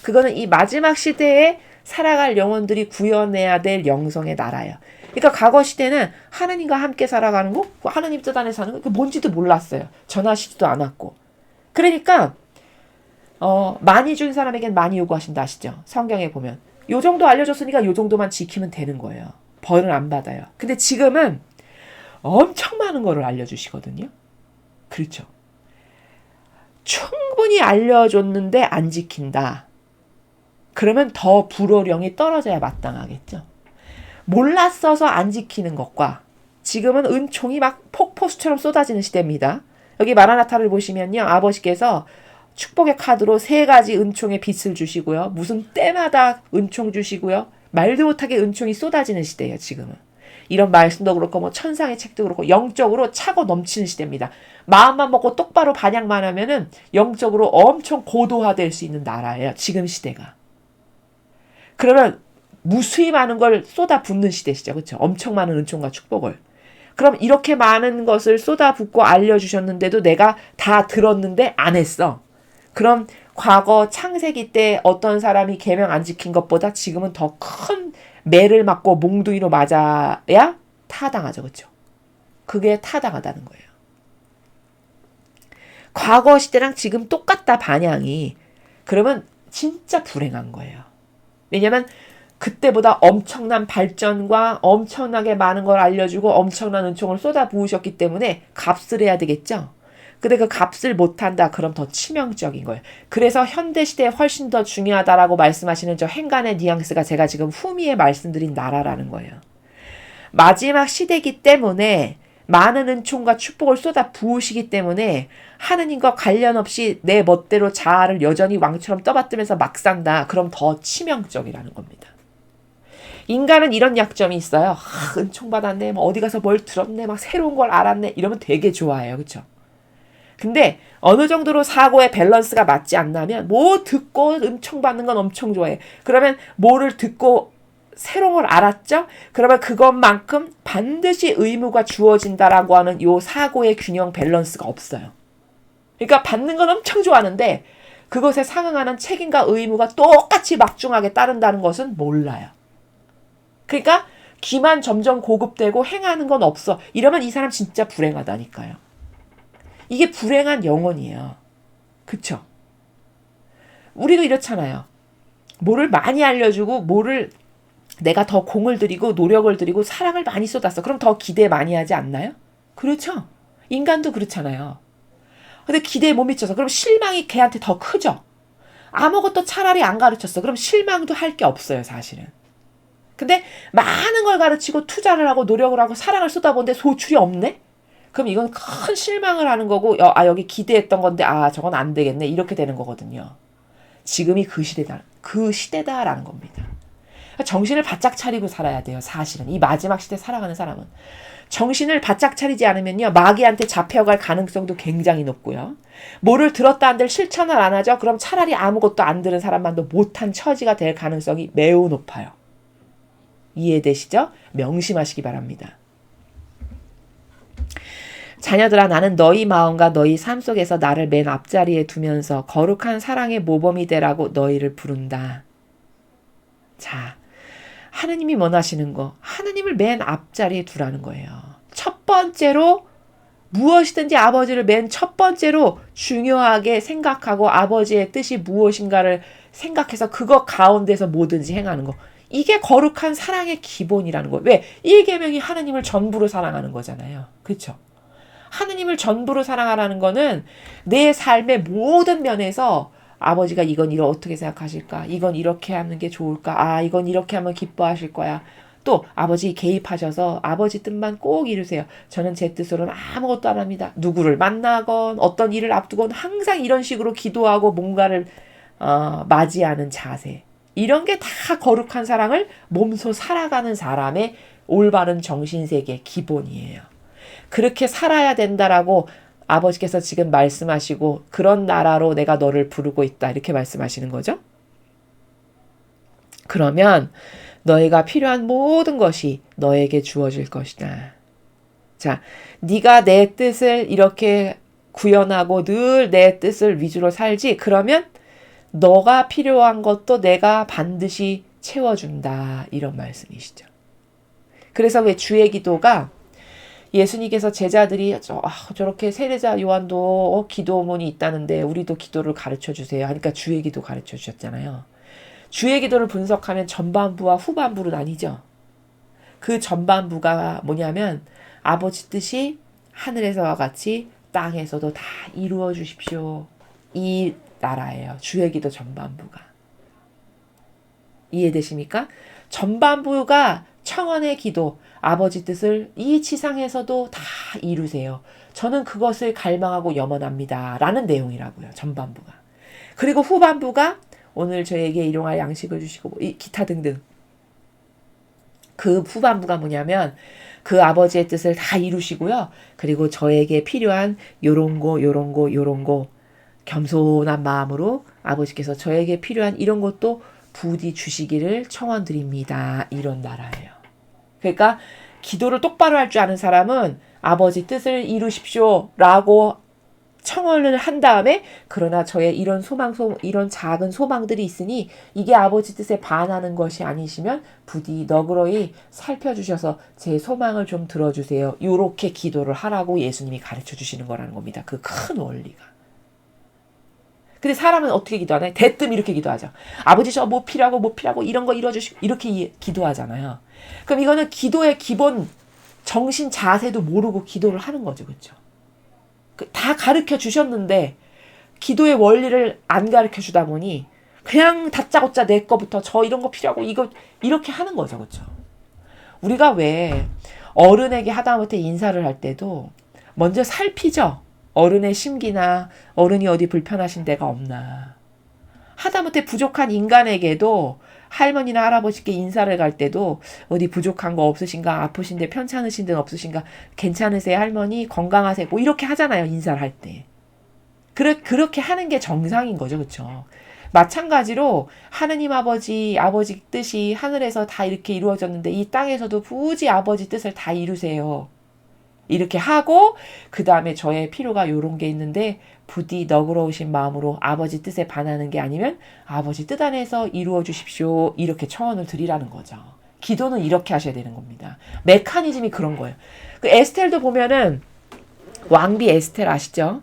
그거는 이 마지막 시대에 살아갈 영혼들이 구현해야 될 영성의 나라예요. 그러니까 과거 시대는 하느님과 함께 살아가는 거, 하느님 뜻 안에 사는 거, 뭔지도 몰랐어요. 전하시지도 않았고. 그러니까 많이 준 사람에겐 많이 요구하신다 아시죠? 성경에 보면. 요 정도 알려줬으니까 요 정도만 지키면 되는 거예요. 벌은 안 받아요. 근데 지금은 엄청 많은 거를 알려주시거든요. 그렇죠. 충분히 알려줬는데 안 지킨다. 그러면 더 불호령이 떨어져야 마땅하겠죠. 몰랐어서 안 지키는 것과 지금은 은총이 막 폭포수처럼 쏟아지는 시대입니다. 여기 마라나타를 보시면요. 아버지께서 축복의 카드로 3가지 은총의 빛을 주시고요. 무슨 때마다 은총 주시고요. 말도 못하게 은총이 쏟아지는 시대예요. 지금은. 이런 말씀도 그렇고 뭐 천상의 책도 그렇고 영적으로 차고 넘치는 시대입니다. 마음만 먹고 똑바로 반향만 하면은 영적으로 엄청 고도화될 수 있는 나라예요. 지금 시대가. 그러면 무수히 많은 걸 쏟아붓는 시대시죠. 그렇죠? 엄청 많은 은총과 축복을. 그럼 이렇게 많은 것을 쏟아붓고 알려주셨는데도 내가 다 들었는데 안 했어. 그럼 과거 창세기 때 어떤 사람이 계명 안 지킨 것보다 지금은 더 큰 매를 맞고 몽둥이로 맞아야 타당하죠. 그렇죠? 그게 타당하다는 거예요. 과거 시대랑 지금 똑같다 반향이. 그러면 진짜 불행한 거예요. 왜냐면 그때보다 엄청난 발전과 엄청나게 많은 걸 알려주고 엄청난 은총을 쏟아부으셨기 때문에 값을 해야 되겠죠. 근데 그 값을 못한다. 그럼 더 치명적인 거예요. 그래서 현대시대에 훨씬 더 중요하다라고 말씀하시는 저 행간의 뉘앙스가 제가 지금 후미에 말씀드린 나라라는 거예요. 마지막 시대이기 때문에 많은 은총과 축복을 쏟아 부으시기 때문에 하느님과 관련 없이 내 멋대로 자아를 여전히 왕처럼 떠받들면서 막 산다. 그럼 더 치명적이라는 겁니다. 인간은 이런 약점이 있어요. 은총 받았네, 뭐 어디 가서 뭘 들었네, 막 새로운 걸 알았네, 이러면 되게 좋아해요. 그렇죠? 근데 어느 정도로 사고의 밸런스가 맞지 않나면 뭐 듣고 은총 받는 건 엄청 좋아해. 그러면 뭐를 듣고 새로운 걸 알았죠? 그러면 그것만큼 반드시 의무가 주어진다라고 하는 요 사고의 균형 밸런스가 없어요. 그러니까 받는 건 엄청 좋아하는데 그것에 상응하는 책임과 의무가 똑같이 막중하게 따른다는 것은 몰라요. 그러니까 귀만 점점 고급되고 행하는 건 없어. 이러면 이 사람 진짜 불행하다니까요. 이게 불행한 영혼이에요. 그쵸? 우리도 이렇잖아요. 뭐를 많이 알려주고 뭐를 내가 더 공을 들이고 노력을 들이고 사랑을 많이 쏟았어. 그럼 더 기대 많이 하지 않나요? 그렇죠? 인간도 그렇잖아요. 근데 기대에 못 미쳐서 그럼 실망이 걔한테 더 크죠? 아무것도 차라리 안 가르쳤어. 그럼 실망도 할 게 없어요, 사실은. 근데 많은 걸 가르치고 투자를 하고 노력을 하고 사랑을 쏟아보는데 소출이 없네? 그럼 이건 큰 실망을 하는 거고 여기 기대했던 건데 저건 안 되겠네. 이렇게 되는 거거든요. 지금이 그 시대다라는 겁니다. 정신을 바짝 차리고 살아야 돼요. 사실은 이 마지막 시대 살아가는 사람은 정신을 바짝 차리지 않으면요 마귀한테 잡혀갈 가능성도 굉장히 높고요. 뭐를 들었다 한들 실천을 안 하죠. 그럼 차라리 아무것도 안 들은 사람만도 못한 처지가 될 가능성이 매우 높아요. 이해되시죠? 명심하시기 바랍니다. 자녀들아, 나는 너희 마음과 너희 삶 속에서 나를 맨 앞자리에 두면서 거룩한 사랑의 모범이 되라고 너희를 부른다. 자, 하느님이 원하시는 거, 하느님을 맨 앞자리에 두라는 거예요. 첫 번째로 무엇이든지 아버지를 맨 첫 번째로 중요하게 생각하고 아버지의 뜻이 무엇인가를 생각해서 그거 가운데서 뭐든지 행하는 거. 이게 거룩한 사랑의 기본이라는 거예요. 왜? 1계명이 하느님을 전부로 사랑하는 거잖아요. 그렇죠? 하느님을 전부로 사랑하라는 거는 내 삶의 모든 면에서 아버지가 이건 어떻게 생각하실까? 이건 이렇게 하는 게 좋을까? 이건 이렇게 하면 기뻐하실 거야. 또 아버지 개입하셔서 아버지 뜻만 꼭 이루세요. 저는 제 뜻으로는 아무것도 안 합니다. 누구를 만나건 어떤 일을 앞두건 항상 이런 식으로 기도하고 뭔가를 맞이하는 자세. 이런 게 다 거룩한 사랑을 몸소 살아가는 사람의 올바른 정신세계 기본이에요. 그렇게 살아야 된다라고 아버지께서 지금 말씀하시고 그런 나라로 내가 너를 부르고 있다 이렇게 말씀하시는 거죠. 그러면 너희가 필요한 모든 것이 너에게 주어질 것이다. 자, 네가 내 뜻을 이렇게 구현하고 늘 내 뜻을 위주로 살지. 그러면 너가 필요한 것도 내가 반드시 채워준다. 이런 말씀이시죠. 그래서 왜 주의 기도가 예수님께서 제자들이 저렇게 세례자 요한도 기도문이 있다는데 우리도 기도를 가르쳐 주세요. 하니까 주의 기도 가르쳐 주셨잖아요. 주의 기도를 분석하면 전반부와 후반부로 나뉘죠. 그 전반부가 뭐냐면 아버지 뜻이 하늘에서와 같이 땅에서도 다 이루어 주십시오. 이 나라예요. 주의 기도 전반부가. 이해되십니까? 전반부가 청원의 기도, 아버지 뜻을 이 지상에서도 다 이루세요. 저는 그것을 갈망하고 염원합니다. 라는 내용이라고요. 전반부가. 그리고 후반부가 오늘 저에게 일용할 양식을 주시고 기타 등등. 그 후반부가 뭐냐면 그 아버지의 뜻을 다 이루시고요. 그리고 저에게 필요한 요런 거 겸손한 마음으로 아버지께서 저에게 필요한 이런 것도 부디 주시기를 청원드립니다. 이런 나라예요. 그러니까 기도를 똑바로 할 줄 아는 사람은 아버지 뜻을 이루십시오 라고 청원을 한 다음에 그러나 저의 이런 이런 작은 소망들이 있으니 이게 아버지 뜻에 반하는 것이 아니시면 부디 너그러이 살펴주셔서 제 소망을 좀 들어주세요. 이렇게 기도를 하라고 예수님이 가르쳐 주시는 거라는 겁니다. 그 큰 원리가. 근데 사람은 어떻게 기도하나요? 대뜸 이렇게 기도하죠. 아버지 저 뭐 필요하고 이런 거 이뤄주시고 이렇게 기도하잖아요. 그럼 이거는 기도의 기본 정신 자세도 모르고 기도를 하는 거죠. 그렇죠? 다 가르쳐 주셨는데 기도의 원리를 안 가르쳐 주다 보니 그냥 다짜고짜 내 거부터 저 이런 거 필요하고 이거 이렇게 하는 거죠. 그렇죠? 우리가 왜 어른에게 하다못해 인사를 할 때도 먼저 살피죠. 어른의 심기나 어른이 어디 불편하신 데가 없나. 하다못해 부족한 인간에게도 할머니나 할아버지께 인사를 갈 때도 어디 부족한 거 없으신가, 아프신데 편찮으신 데는 없으신가, 괜찮으세요 할머니, 건강하세요, 뭐 이렇게 하잖아요, 인사를 할 때. 그렇게 하는 게 정상인 거죠. 그렇죠? 마찬가지로 하느님 아버지 뜻이 하늘에서 다 이렇게 이루어졌는데 이 땅에서도 굳이 아버지 뜻을 다 이루세요. 이렇게 하고 그 다음에 저의 필요가 요런 게 있는데 부디 너그러우신 마음으로 아버지 뜻에 반하는 게 아니면 아버지 뜻 안에서 이루어 주십시오. 이렇게 청원을 드리라는 거죠. 기도는 이렇게 하셔야 되는 겁니다. 메커니즘이 그런 거예요. 그 에스텔도 보면은 왕비 에스텔 아시죠?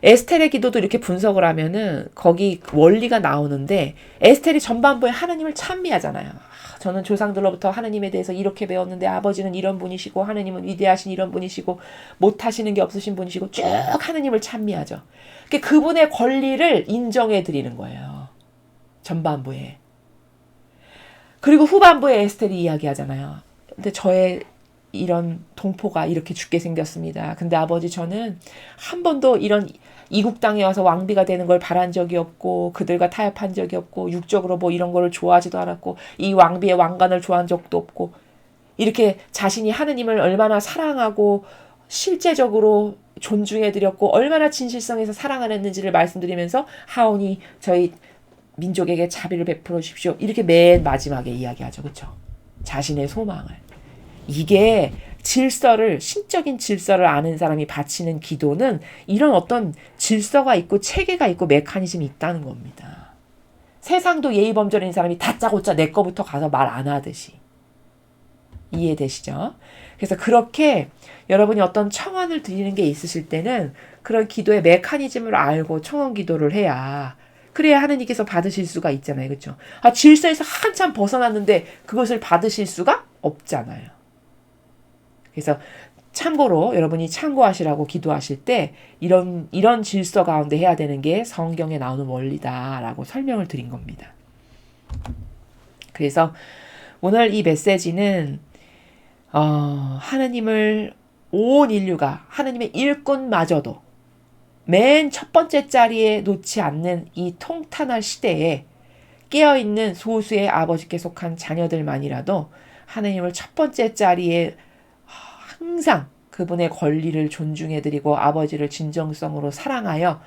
에스텔의 기도도 이렇게 분석을 하면은 거기 원리가 나오는데 에스텔이 전반부에 하느님을 찬미하잖아요. 저는 조상들로부터 하느님에 대해서 이렇게 배웠는데 아버지는 이런 분이시고 하느님은 위대하신 이런 분이시고 못하시는 게 없으신 분이시고 쭉 하느님을 찬미하죠. 그분의 권리를 인정해 드리는 거예요. 전반부에. 그리고 후반부에 에스텔이 이야기하잖아요. 근데 저의 이런 동포가 이렇게 죽게 생겼습니다. 근데 아버지 저는 한 번도 이런 이국 땅에 와서 왕비가 되는 걸 바란 적이 없고 그들과 타협한 적이 없고 육적으로 뭐 이런 거를 좋아하지도 않았고 이 왕비의 왕관을 좋아한 적도 없고 이렇게 자신이 하느님을 얼마나 사랑하고 실제적으로 존중해드렸고 얼마나 진실성에서 사랑을 했는지를 말씀드리면서 하오니 저희 민족에게 자비를 베풀어 주십시오. 이렇게 맨 마지막에 이야기하죠. 그렇죠? 자신의 소망을. 이게 신적인 질서를 아는 사람이 바치는 기도는 이런 어떤 질서가 있고 체계가 있고 메커니즘이 있다는 겁니다. 세상도 예의범절인 사람이 다짜고짜 내 거부터 가서 말 안 하듯이. 이해되시죠? 그래서 그렇게 여러분이 어떤 청원을 드리는 게 있으실 때는 그런 기도의 메커니즘을 알고 청원 기도를 해야 그래야 하느님께서 받으실 수가 있잖아요. 그렇죠? 질서에서 한참 벗어났는데 그것을 받으실 수가 없잖아요. 그래서 참고로 여러분이 참고하시라고 기도하실 때 이런 질서 가운데 해야 되는 게 성경에 나오는 원리다라고 설명을 드린 겁니다. 그래서 오늘 이 메시지는 하느님을 온 인류가 하느님의 일꾼마저도 맨 첫 번째 자리에 놓지 않는 이 통탄할 시대에 깨어있는 소수의 아버지께 속한 자녀들만이라도 하느님을 첫 번째 자리에 항상 그분의 권리를 존중해드리고 아버지를 진정성으로 사랑하여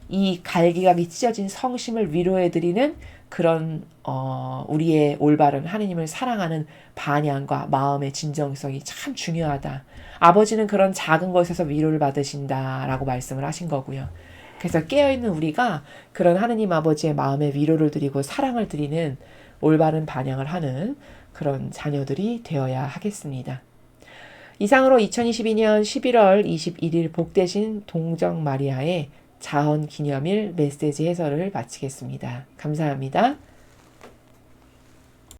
이 갈기각이 찢어진 성심을 위로해드리는 그런 우리의 올바른 하느님을 사랑하는 반향과 마음의 진정성이 참 중요하다. 아버지는 그런 작은 것에서 위로를 받으신다라고 말씀을 하신 거고요. 그래서 깨어있는 우리가 그런 하느님 아버지의 마음에 위로를 드리고 사랑을 드리는 올바른 반향을 하는 그런 자녀들이 되어야 하겠습니다. 이상으로 2022년 11월 21일 복되신 동정 마리아의 자헌 기념일 메시지 해설을 마치겠습니다. 감사합니다.